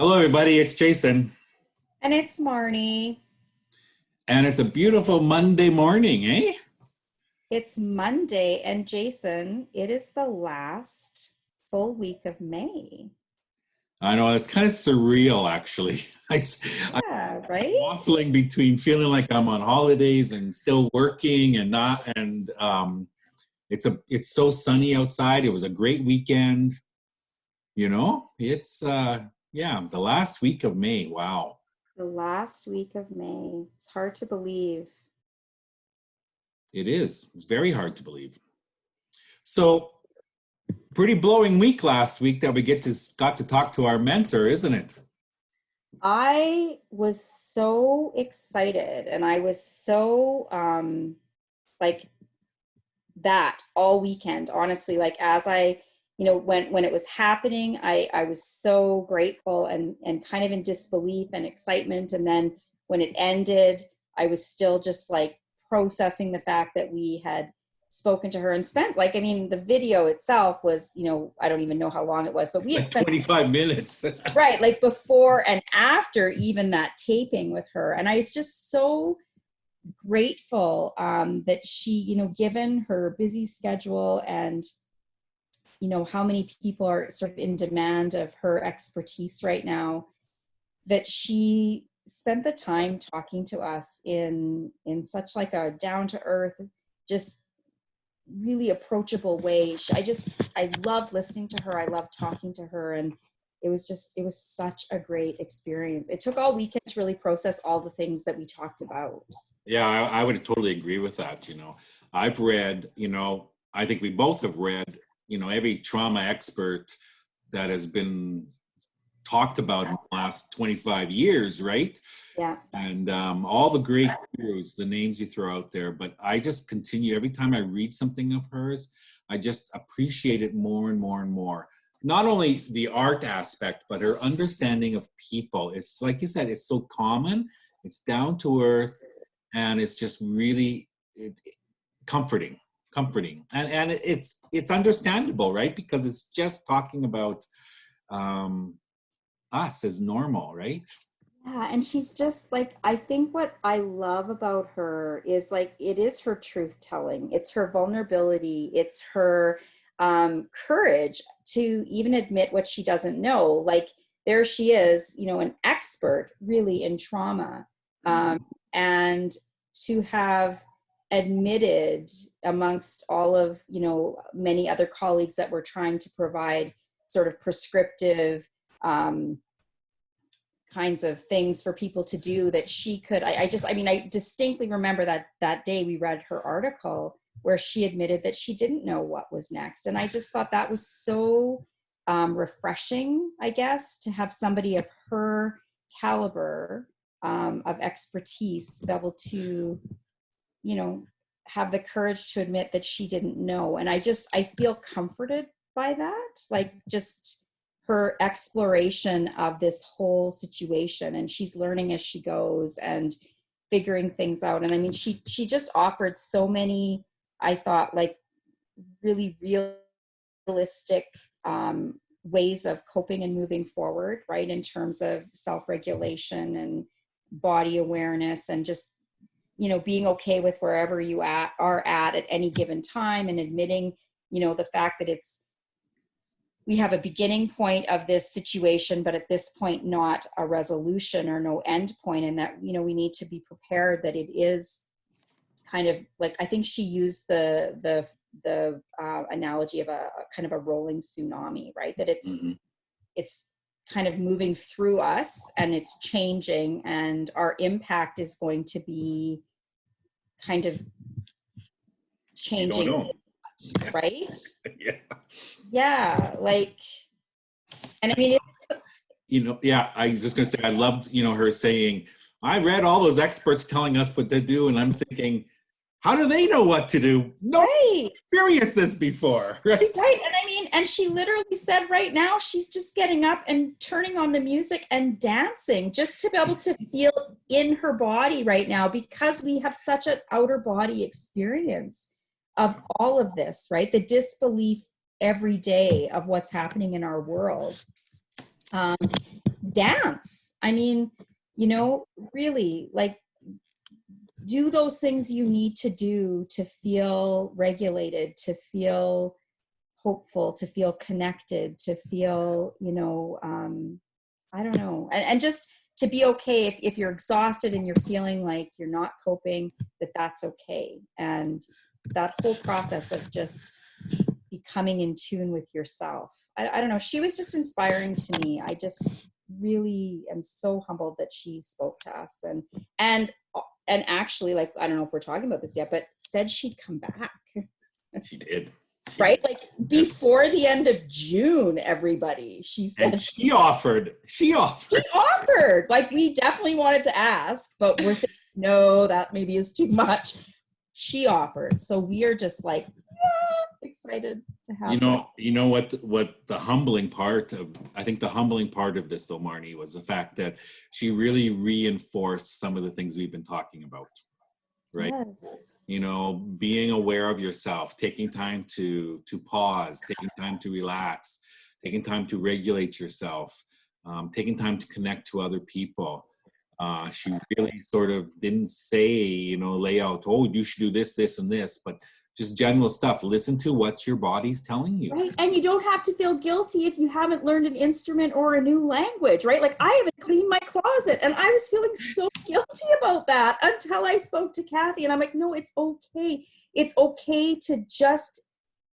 Hello, everybody. It's Jason, And it's Marnie. and it's a beautiful Monday morning, eh? It's Monday, and Jason, it is the last full week of May. I know it's kind of surreal, actually. I'm Yeah, right? waffling between feeling like I'm on holidays and still working, and not. And it's so sunny outside. It was a great weekend. Yeah, the last week of May. Wow, The last week of May. It's hard to believe. it is. It's very hard to believe. So pretty blowing week last week that we got to talk to our mentor, isn't it? I was so excited and I was so like that all weekend, honestly. Like as I when it was happening, I was so grateful and kind of in disbelief and excitement. And then when it ended, I was still just like processing the fact that we had spoken to her and spent, like, I mean, the video itself was, I don't even know how long it was, but It's we had like spent, 25 minutes. right, like before and after even that taping with her. And I was just so grateful that she, given her busy schedule and how many people are sort of in demand of her expertise right now, that she spent the time talking to us in such like a down to earth, just really approachable way. I love listening to her. I love talking to her. And it was such a great experience. It took all weekend to really process all the things that we talked about. Yeah, I would totally agree with that. I've read, I think we both have read, every trauma expert that has been talked about in the last 25 years, right? Yeah. And all the great heroes, the names you throw out there. But I just continue, every time I read something of hers, I just appreciate it more and more and more. Not only the art aspect, but her understanding of people. It's like you said, it's so common, it's down to earth, and it's just really comforting, and it's understandable, right? Because it's just talking about um, us as normal, right? Yeah, and she's just like, I think what I love about her is like it is her truth telling. It's her vulnerability. It's her courage to even admit what she doesn't know. Like there she is, an expert really in trauma. Um, and to have admitted amongst all of, many other colleagues that were trying to provide sort of prescriptive kinds of things for people to do, that she could, I distinctly remember that day we read her article where she admitted that she didn't know what was next. And I just thought that was so refreshing, I guess, to have somebody of her caliber of expertise be able to, you know, have the courage to admit that she didn't know. And I feel comforted by that, like just her exploration of this whole situation, and she's learning as she goes and figuring things out. And I mean, she just offered so many, I thought, like really realistic ways of coping and moving forward, right, in terms of self-regulation and body awareness, and just being okay with wherever you are at any given time, and admitting the fact that we have a beginning point of this situation, but at this point not a resolution or no end point, and that we need to be prepared that it is kind of like, I think she used the analogy of a kind of a rolling tsunami, right, that it's kind of moving through us and it's changing, and our impact is going to be kind of You don't changing, know. right? Yeah. Yeah, like, and I mean, Yeah, I was just going to say, I loved, her saying, I read all those experts telling us what to do. And I'm thinking, how do they know what to do? No one right, experienced this before, right? right. And I mean, and she literally said right now she's just getting up and turning on the music and dancing just to be able to feel in her body right now, because we have such an outer body experience of all of this, right? The disbelief every day of what's happening in our world. dance. I mean, you know, really, like, do those things you need to do to feel regulated, to feel hopeful, to feel connected, to feel, you know, I don't know, and just to be okay if you're exhausted and you're feeling like you're not coping, that's okay. And that whole process of just becoming in tune with yourself. I don't know. She was just inspiring to me. I just really am so humbled that she spoke to us and actually, like, I don't know if we're talking about this yet, but said she'd come back. She did. Right? Like before the end of June, everybody, she said. And she offered. Like, we definitely wanted to ask, but we're thinking, no, that maybe is too much. She offered. So we are just like, excited to have her. You know what the humbling part of, I think the humbling part of this, though, Marnie, was the fact that she really reinforced some of the things we've been talking about, right? Yes. You know, being aware of yourself, taking time to pause, taking time to relax, taking time to regulate yourself, taking time to connect to other people. She really sort of didn't say, you know, lay out, oh, you should do this, this, and this, but just general stuff. Listen to what your body's telling you. Right. And you don't have to feel guilty if you haven't learned an instrument or a new language, right? Like, I haven't cleaned my closet and I was feeling so guilty about that until I spoke to Kathy, and I'm like, no, it's okay. It's okay to just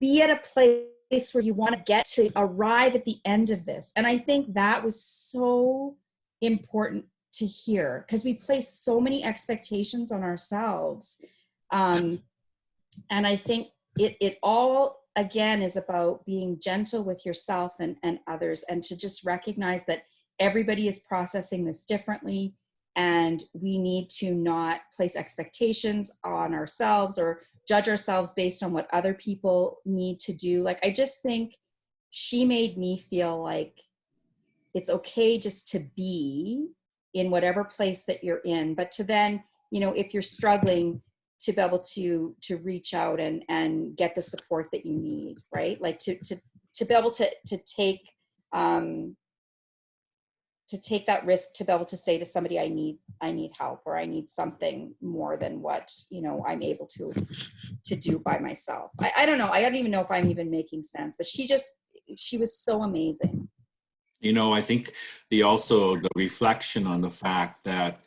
be at a place where you want to get to, arrive at the end of this. And I think that was so important to hear, because we place so many expectations on ourselves. And I think it all, again, is about being gentle with yourself and others, and to just recognize that everybody is processing this differently, and we need to not place expectations on ourselves or judge ourselves based on what other people need to do. Like, I just think she made me feel like it's okay just to be in whatever place that you're in, but to then, you know, if you're struggling, to be able to reach out and get the support that you need, right? Like to be able to take that risk, to be able to say to somebody, I need help, or I need something more than what, you know, I'm able to do by myself. I don't know. I don't even know if I'm even making sense, but she was so amazing. You know, I think the reflection on the fact that,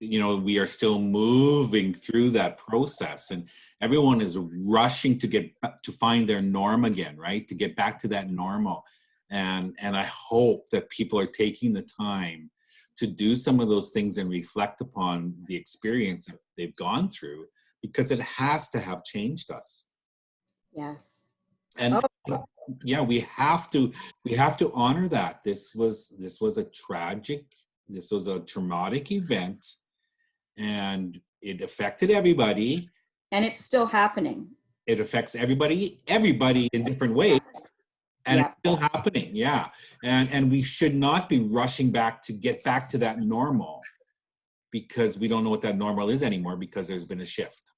you know, we are still moving through that process, and everyone is rushing to get to find their norm again, right? To get back to that normal. And I hope that people are taking the time to do some of those things and reflect upon the experience that they've gone through, because it has to have changed us. Yes. And yeah, we have to honor that. This was a traumatic event, and it affected everybody. And it's still happening. It affects everybody in different ways. And It's still happening, yeah. And we should not be rushing back to get back to that normal, because we don't know what that normal is anymore, because there's been a shift.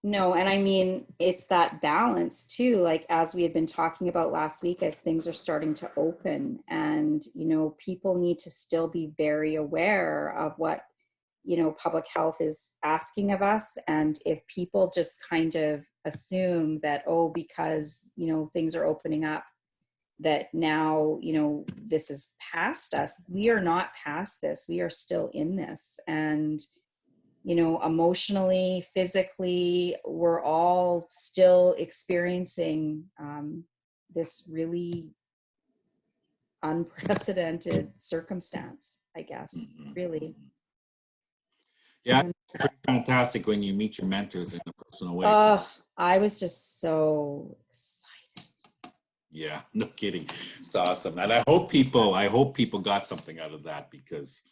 No, and I mean, it's that balance too, like, as we had been talking about last week, as things are starting to open, and, you know, people need to still be very aware of what, you know, public health is asking of us. And if people just kind of assume that, oh, because, you know, things are opening up, that now, you know, this is past us. We are not past this. We are still in this. And, you know, emotionally, physically, we're all still experiencing this really unprecedented circumstance, I guess, really. Yeah, it's pretty fantastic when you meet your mentors in a personal way. Oh, I was just so excited. Yeah, no kidding. It's awesome. And I hope people got something out of that, because,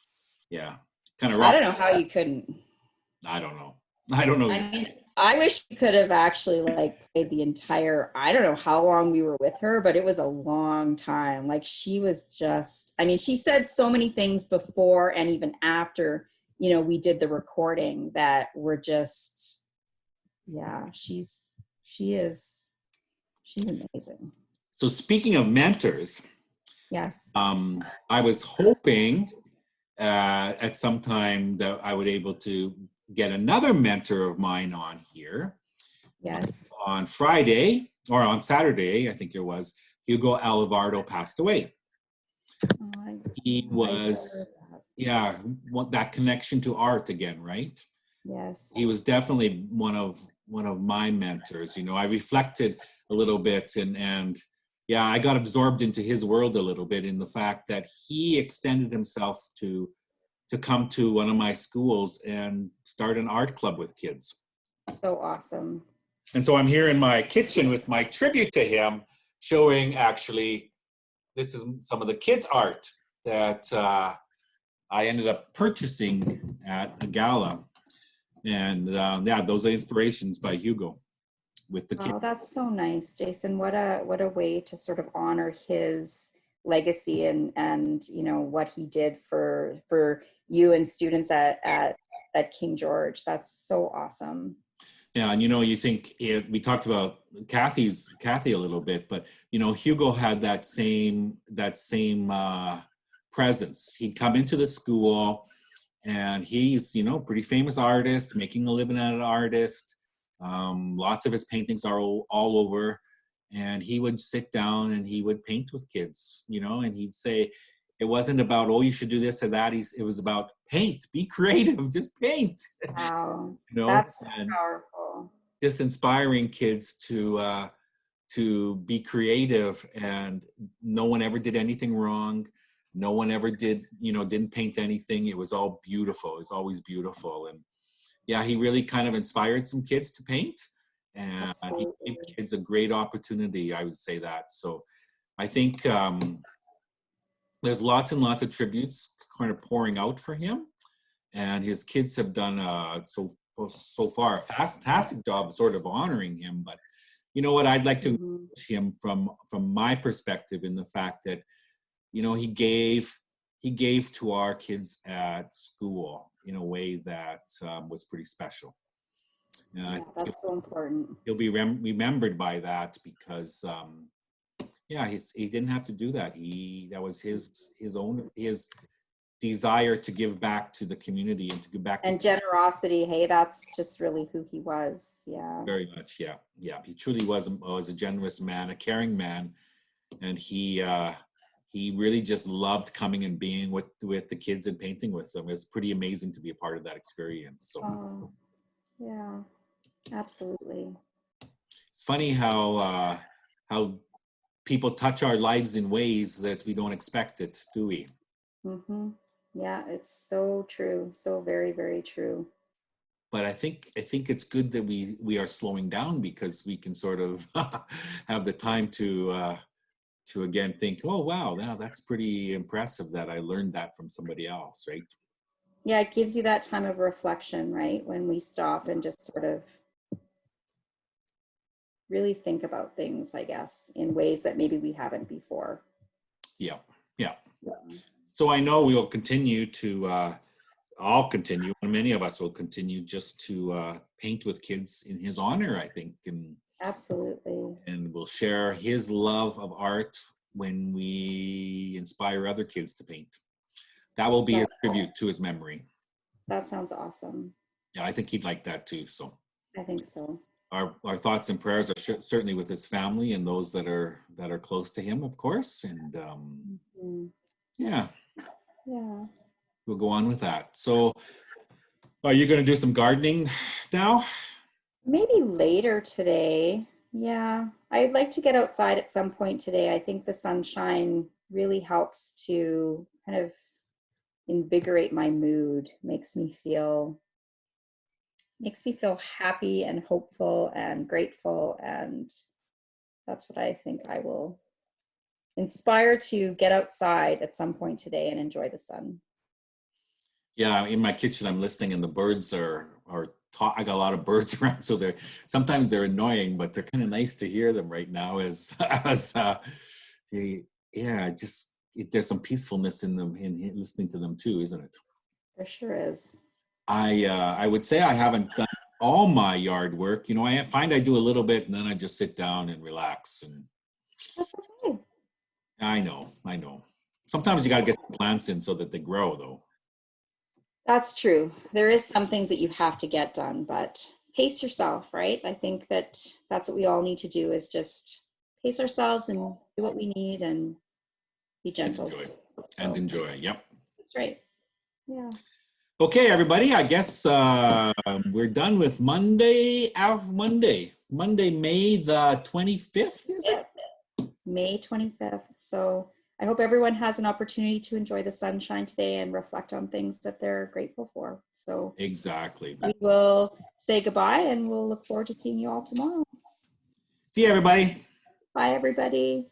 yeah, kind of I don't know how you couldn't. I don't know. I mean, I wish we could have actually, like, played the entire, I don't know how long we were with her, but it was a long time. Like, she was just, I mean, she said so many things before and even after, you know, we did the recording, that were just, yeah, she's amazing. So speaking of mentors, Yes. I was hoping at some time that I would able to get another mentor of mine on here. Yes. On Friday or on Saturday, I think it was, Hugo Alivardo passed away. He was, yeah, that connection to art again, right? Yes. He was definitely one of my mentors. You know, I reflected a little bit, and yeah, I got absorbed into his world a little bit in the fact that he extended himself to come to one of my schools and start an art club with kids. So awesome. And so I'm here in my kitchen with my tribute to him, showing actually, this is some of the kids' art that I ended up purchasing at a gala. And yeah, those are inspirations by Hugo with the kids. Oh, that's so nice, Jason. What a way to sort of honor his legacy and you know what he did for you and students at King George. That's so awesome. Yeah, and you know, you think we talked about Kathy a little bit, but you know, Hugo had that same presence. He'd come into the school, and he's, you know, pretty famous artist, making a living as an artist. Lots of his paintings are all over, and he would sit down and he would paint with kids, you know, and he'd say, it wasn't about, oh, you should do this or that. It was about paint, be creative, just paint. Wow, You know, that's so and powerful. just inspiring kids to be creative, and no one ever did anything wrong. No one ever did, you know, didn't paint anything. It was all beautiful. It was always beautiful. And yeah, he really kind of inspired some kids to paint, and he gave Absolutely. kids a great opportunity, I would say that. So I think there's lots and lots of tributes kind of pouring out for him, and his kids have done so far a fantastic job sort of honoring him. But you know what, I'd like to Mhm. acknowledge him from my perspective, in the fact that, you know, he gave to our kids at school in a way that was pretty special. And I Yeah, think that's so important. he'll be remembered by that, because yeah, he didn't have to do that. That was his desire to give back to the community and to give back to And generosity, hey, that's just really who he was. Yeah. very much. Yeah, yeah. He truly was a generous man, a caring man, and he really just loved coming and being with the kids and painting with them. It was pretty amazing to be a part of that experience. So Oh, yeah, absolutely. it's funny how people touch our lives in ways that we don't expect it, do we? Mm-hmm. Yeah, it's so true. So very, very true. But I think it's good that we are slowing down, because we can sort of have the time to again think, oh wow, that's pretty impressive that I learned that from somebody else, right? Yeah, it gives you that time of reflection, right? When we stop and just sort of really think about things, I guess, in ways that maybe we haven't before. Yeah, yeah. Yeah. So I know we will continue to I'll continue, and many of us will continue, just to paint with kids in his honor, I think, Absolutely. and we'll share his love of art when we inspire other kids to paint. That will be That, his tribute to his memory. that sounds awesome. Yeah, I think he'd like that too. So I think so. our thoughts and prayers are certainly with his family and those that are close to him, of course. And Mhm. yeah, Yeah. we'll go on with that. So are you going to do some gardening now? Maybe later today. Yeah. I'd like to get outside at some point today. I think the sunshine really helps to kind of invigorate my mood, makes me feel happy and hopeful and grateful, and that's what I think I will inspire to get outside at some point today and enjoy the sun. Yeah, in my kitchen, I'm listening, and the birds are I got a lot of birds around, so sometimes they're annoying, but they're kind of nice to hear them right now. As as they, yeah, there's some peacefulness in them, in listening to them too, isn't it? There sure is. I would say I haven't done all my yard work. You know, I find I do a little bit, and then I just sit down and relax, That's okay. I know. Sometimes you got to get the plants in so that they grow, though. That's true. There is some things that you have to get done, but pace yourself, right? I think that that's what we all need to do, is just pace ourselves and do what we need and be And gentle. enjoy. So, Yep. that's right. Yeah. Okay, everybody. I guess we're done with Monday, May the 25th, is it? May 25th. So I hope everyone has an opportunity to enjoy the sunshine today and reflect on things that they're grateful for. So Exactly. we will say goodbye and we'll look forward to seeing you all tomorrow. See you, everybody. Bye, everybody.